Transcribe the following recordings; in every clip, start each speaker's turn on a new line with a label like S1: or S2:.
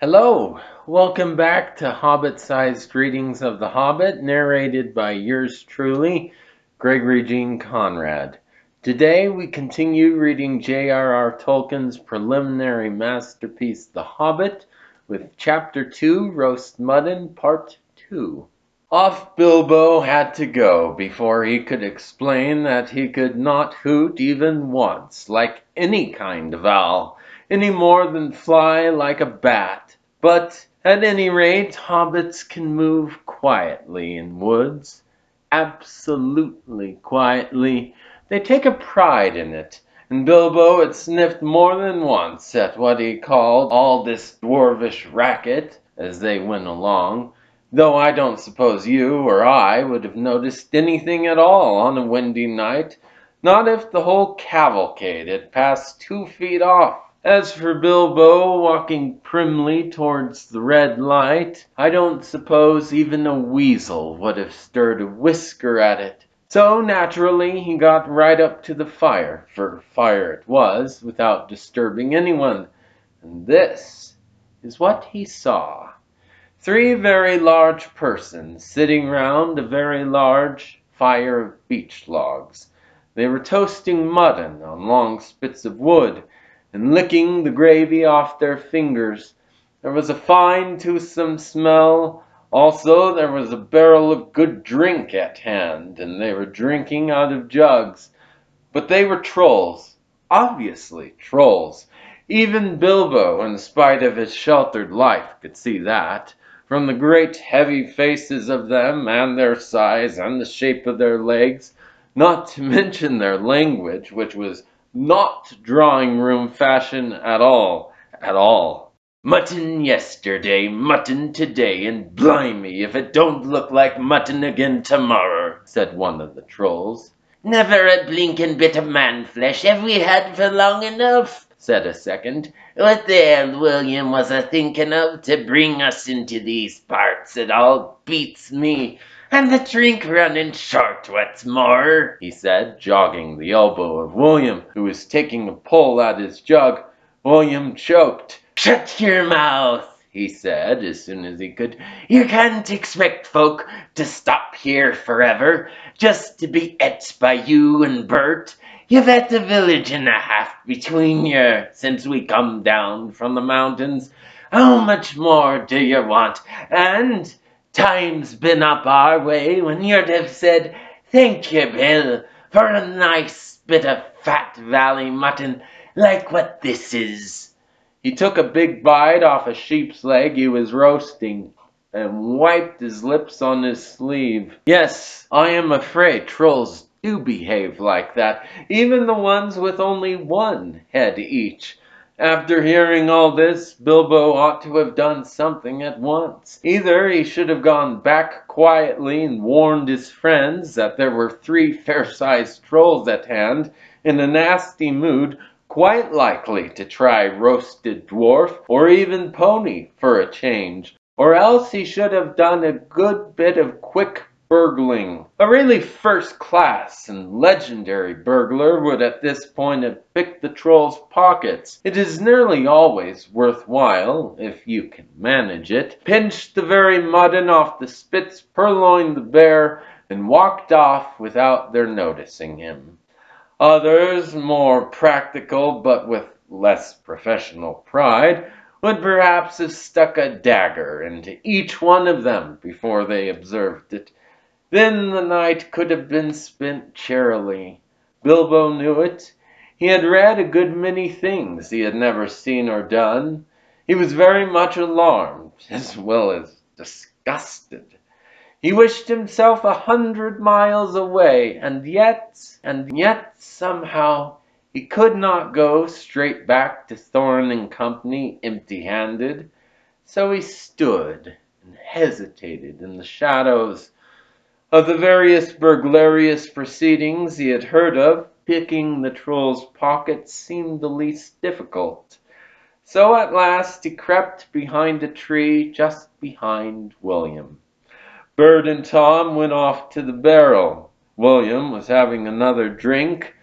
S1: Hello, welcome back to Hobbit-Sized Readings of the Hobbit, narrated by yours truly, Gregory Jean Conrad. Today we continue reading J.R.R. Tolkien's preliminary masterpiece, The Hobbit, with Chapter 2, Roast Mutton, Part 2. Off Bilbo had to go before he could explain that he could not hoot even once, like any kind of owl, any more than fly like a bat. But at any rate, hobbits can move quietly in woods, absolutely quietly. They take a pride in it, and Bilbo had sniffed more than once at what he called all this dwarvish racket as they went along. Though I don't suppose you or I would have noticed anything at all on a windy night, not if the whole cavalcade had passed 2 feet off. As for Bilbo walking primly towards the red light, I don't suppose even a weasel would have stirred a whisker at it. So naturally he got right up to the fire, for fire it was, without disturbing anyone. And this is what he saw. 3 very large persons sitting round a very large fire of beech logs. They were toasting mutton on long spits of wood, and licking the gravy off their fingers. There was a fine toothsome smell. Also there was a barrel of good drink at hand, and they were drinking out of jugs. But they were trolls, obviously trolls. Even Bilbo, in spite of his sheltered life, could see that, from the great heavy faces of them, and their size, and the shape of their legs, not to mention their language, which was not drawing-room fashion at all, at all. "Mutton yesterday, mutton today, and blimey if it don't look like mutton again tomorrow," said one of the trolls. "Never a blinkin' bit of man-flesh have we had for long enough," said a second. "What the old William was a-thinking of to bring us into these parts, it all beats me. And the drink running short, what's more," he said, jogging the elbow of William, who was taking a pull at his jug. William choked. "Shut your mouth," he said, as soon as he could. "You can't expect folk to stop here forever, just to be et by you and Bert. You've had a village and a half between you since we come down from the mountains. How much more do you want? And time's been up our way when you'd have said, 'Thank you, Bill, for a nice bit of fat valley mutton like what this is.'" He took a big bite off a sheep's leg he was roasting, and wiped his lips on his sleeve. Yes, I am afraid trolls do behave like that, even the ones with only one head each. After hearing all this, Bilbo ought to have done something at once. Either he should have gone back quietly and warned his friends that there were 3 fair-sized trolls at hand, in a nasty mood, quite likely to try roasted dwarf, or even pony, for a change. Or else he should have done a good bit of quick burgling. A really first-class and legendary burglar would at this point have picked the troll's pockets. It is nearly always worthwhile, if you can manage it, pinched the very mutton off the spits, purloined the bear, and walked off without their noticing him. Others, more practical but with less professional pride, would perhaps have stuck a dagger into each one of them before they observed it. Then the night could have been spent cheerily. Bilbo knew it. He had read a good many things he had never seen or done. He was very much alarmed, as well as disgusted. He wished himself 100 miles away, and yet, somehow, he could not go straight back to Thorin and Company empty-handed. So he stood and hesitated in the shadows. Of the various burglarious proceedings he had heard of, picking the troll's pockets seemed the least difficult. So at last he crept behind a tree just behind William. Bert and Tom went off to the barrel. William was having another drink.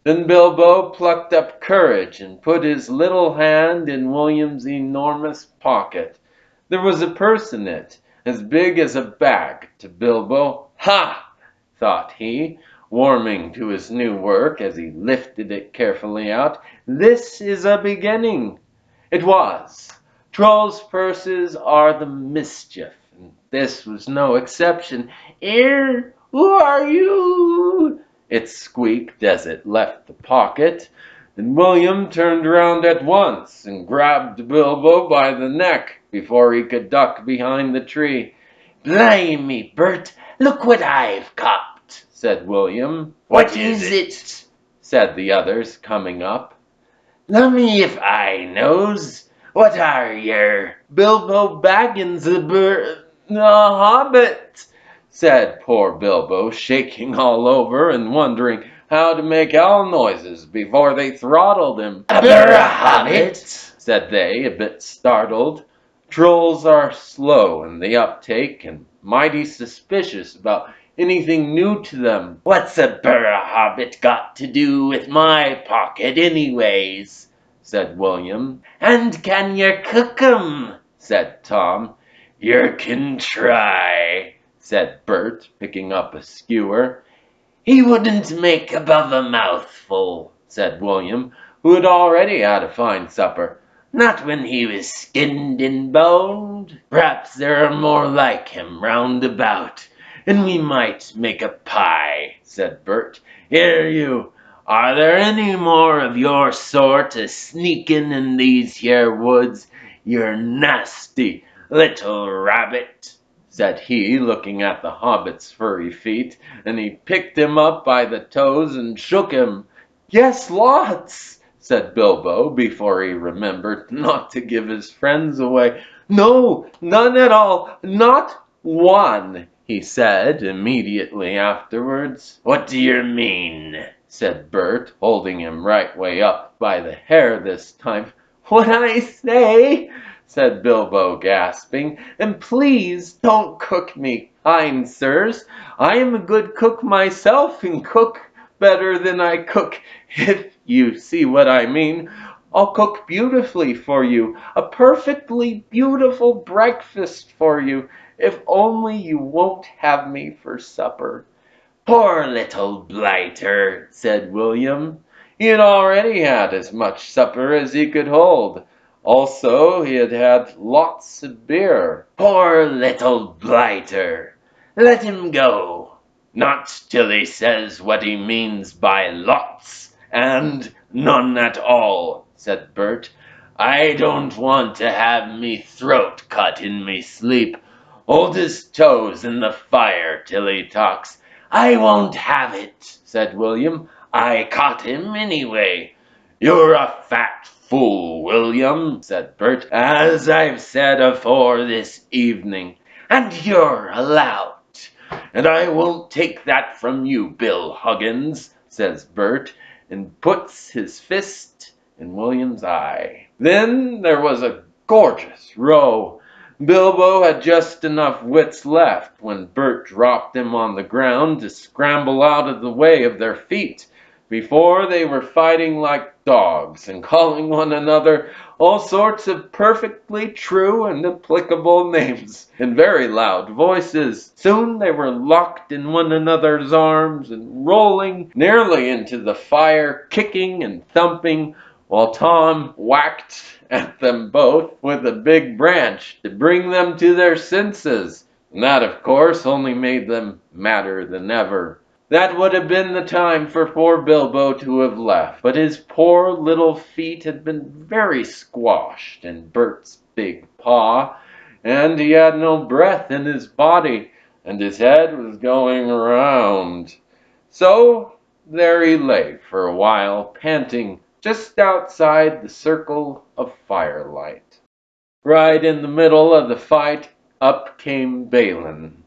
S1: Then Bilbo plucked up courage and put his little hand in William's enormous pocket. There was a purse in it, as big as a bag to Bilbo. "Ha!" thought he, warming to his new work as he lifted it carefully out. "This is a beginning." It was. Trolls' purses are the mischief, and this was no exception. "Here, who are you?" it squeaked as it left the pocket. Then William turned round at once and grabbed Bilbo by the neck before he could duck behind the tree. "Blimey, Bert, look what I've copped," said William. "What is it?" said the others, coming up. "Lumme if I knows. What are yer?" "Bilbo Baggins, a hobbit," said poor Bilbo, shaking all over and wondering how to make owl noises before they throttled him. "A hobbit?" said they, a bit startled. Trolls are slow in the uptake and mighty suspicious about anything new to them. "What's a hobbit got to do with my pocket anyways?" said William. "And can yer cook 'em?" said Tom. "Yer can try," said Bert, picking up a skewer. "He wouldn't make above a mouthful," said William, who had already had a fine supper. "Not when he was skinned and boned. P'raps there are more like him round about, and we might make a pie," said Bert. "Here you, are there any more of your sort a-sneakin' in these here woods? You're nasty little rabbit," said he, looking at the hobbit's furry feet, and he picked him up by the toes and shook him. "Yes, lots," said Bilbo, before he remembered not to give his friends away. "No, none at all, not one," he said immediately afterwards. "What do yer mean?" said Bert, holding him right way up by the hair this time. "What I say," said Bilbo, gasping, "and please don't cook me, kind sirs. I am a good cook myself, and cook better than I cook, if you see what I mean. I'll cook beautifully for you, a perfectly beautiful breakfast for you, if only you won't have me for supper." "Poor little blighter," said William. He had already had as much supper as he could hold. Also, he had had lots of beer. "Poor little blighter. Let him go. Not till he says what he means by lots and none at all," said Bert. "I don't want to have me throat cut in me sleep. Hold his toes in the fire till he talks." "I won't have it," said William. "I caught him anyway." "You're a fat fool, William," said Bert, "as I've said afore this evening. And you're allowed. And I won't take that from you, Bill Huggins," says Bert, and puts his fist in William's eye. Then there was a gorgeous row. Bilbo had just enough wits left when Bert dropped him on the ground to scramble out of the way of their feet before they were fighting like dogs and calling one another all sorts of perfectly true and applicable names in very loud voices. Soon they were locked in one another's arms and rolling nearly into the fire, kicking and thumping, while Tom whacked at them both with a big branch to bring them to their senses. And that, of course, only made them madder than ever. That would have been the time for poor Bilbo to have left, but his poor little feet had been very squashed in Bert's big paw, and he had no breath in his body, and his head was going around. So there he lay for a while, panting, just outside the circle of firelight. Right in the middle of the fight, up came Balin.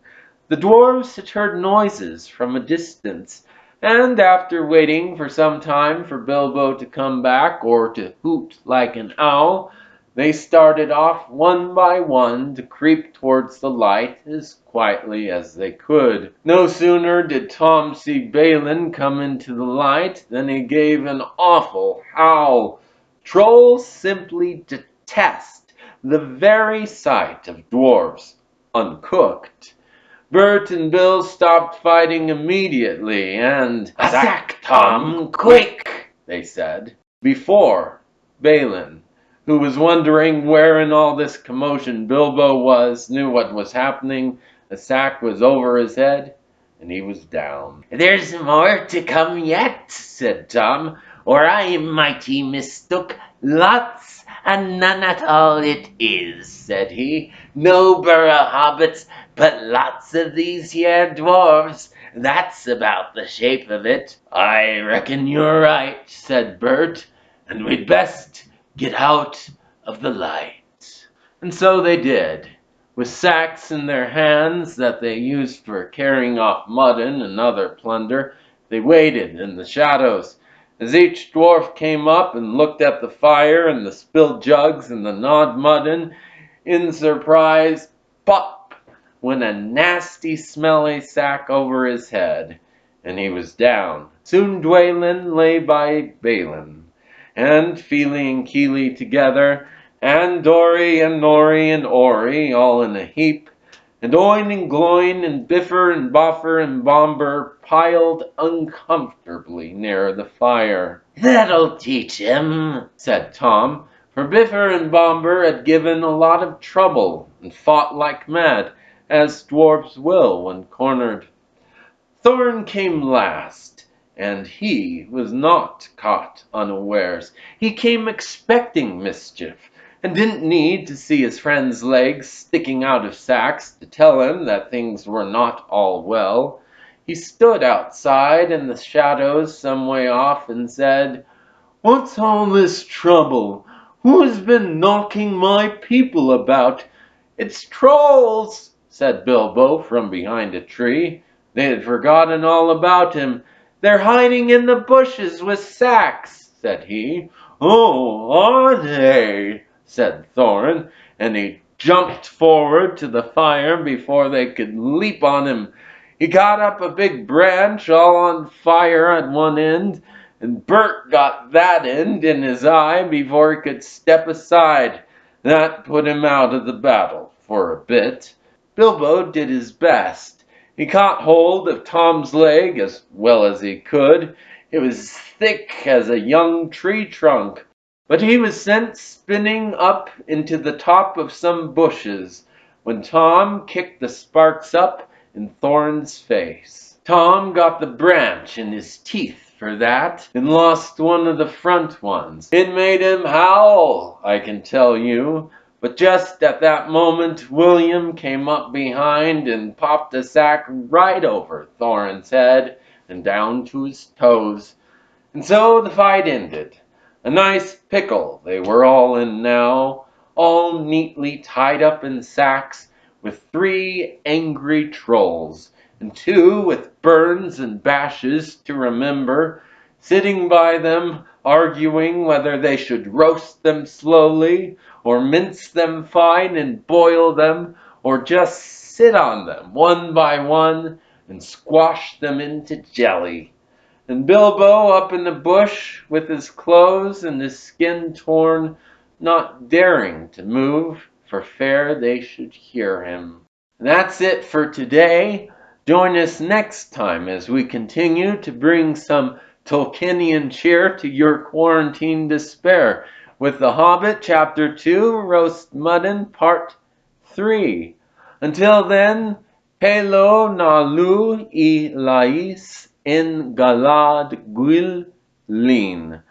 S1: The dwarves had heard noises from a distance, and after waiting for some time for Bilbo to come back or to hoot like an owl, They started off one by one to creep towards the light as quietly as they could. No sooner did Tom see Balin come into the light than he gave an awful howl. Trolls simply detest the very sight of dwarfs uncooked. Bert and Bill stopped fighting immediately and, "Attack, Tom, quick!" they said. Before Balin, who was wondering where in all this commotion Bilbo was, knew what was happening, the sack was over his head, and he was down.
S2: "There's more to come yet," said Tom, "or I mighty mistook. Lots and none at all it is," said he. "No burra hobbits, but lots of these here dwarfs. That's about the shape of it." "I reckon you're right," said Bert, "and we'd best get out of the light."
S1: And so they did. With sacks in their hands that they used for carrying off mutton and other plunder, they waited in the shadows. As each dwarf came up and looked at the fire and the spilled jugs and the gnawed mutton, in surprise, pop, went a nasty smelly sack over his head, and he was down. Soon Dwalin lay by Balin, and Feely and Keely together, and Dory and Nori and Ori all in a heap, and Oin and Gloin and Biffer and Boffer and Bomber piled uncomfortably near the fire.
S2: "That'll teach him,"
S1: said Tom, for Biffer and Bomber had given a lot of trouble and fought like mad, as dwarfs will when cornered. Thorin came last, and he was not caught unawares. He came expecting mischief, and didn't need to see his friend's legs sticking out of sacks to tell him that things were not all well. He stood outside in the shadows some way off and said, "What's all this trouble? Who has been knocking my people about?" "It's trolls," said Bilbo from behind a tree. They had forgotten all about him. "They're hiding in the bushes with sacks," said he. "Oh, are they?" said Thorin, and he jumped forward to the fire before they could leap on him. He got up a big branch all on fire at one end, and Bert got that end in his eye before he could step aside. That put him out of the battle for a bit. Bilbo did his best. He caught hold of Tom's leg as well as he could. It was thick as a young tree trunk, but he was sent spinning up into the top of some bushes when Tom kicked the sparks up in Thorin's face. Tom got the branch in his teeth for that, and lost one of the front ones. It made him howl, I can tell you. But just at that moment, William came up behind and popped a sack right over Thorin's head and down to his toes. And so the fight ended. A nice pickle they were all in now, all neatly tied up in sacks, with 3 angry trolls, and 2 with burns and bashes to remember, sitting by them, arguing whether they should roast them slowly, or mince them fine and boil them, or just sit on them one by one and squash them into jelly. And Bilbo up in the bush with his clothes and his skin torn, not daring to move for fear they should hear him. That's it for today. Join us next time as we continue to bring some Tolkienian cheer to your quarantine despair with The Hobbit Chapter 2, Roast Mutton Part 3. Until then, Pelo Nalu I Lais in Galad Gwil Lin.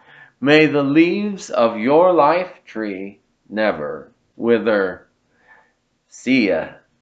S1: May the leaves of your life tree never wither. See ya.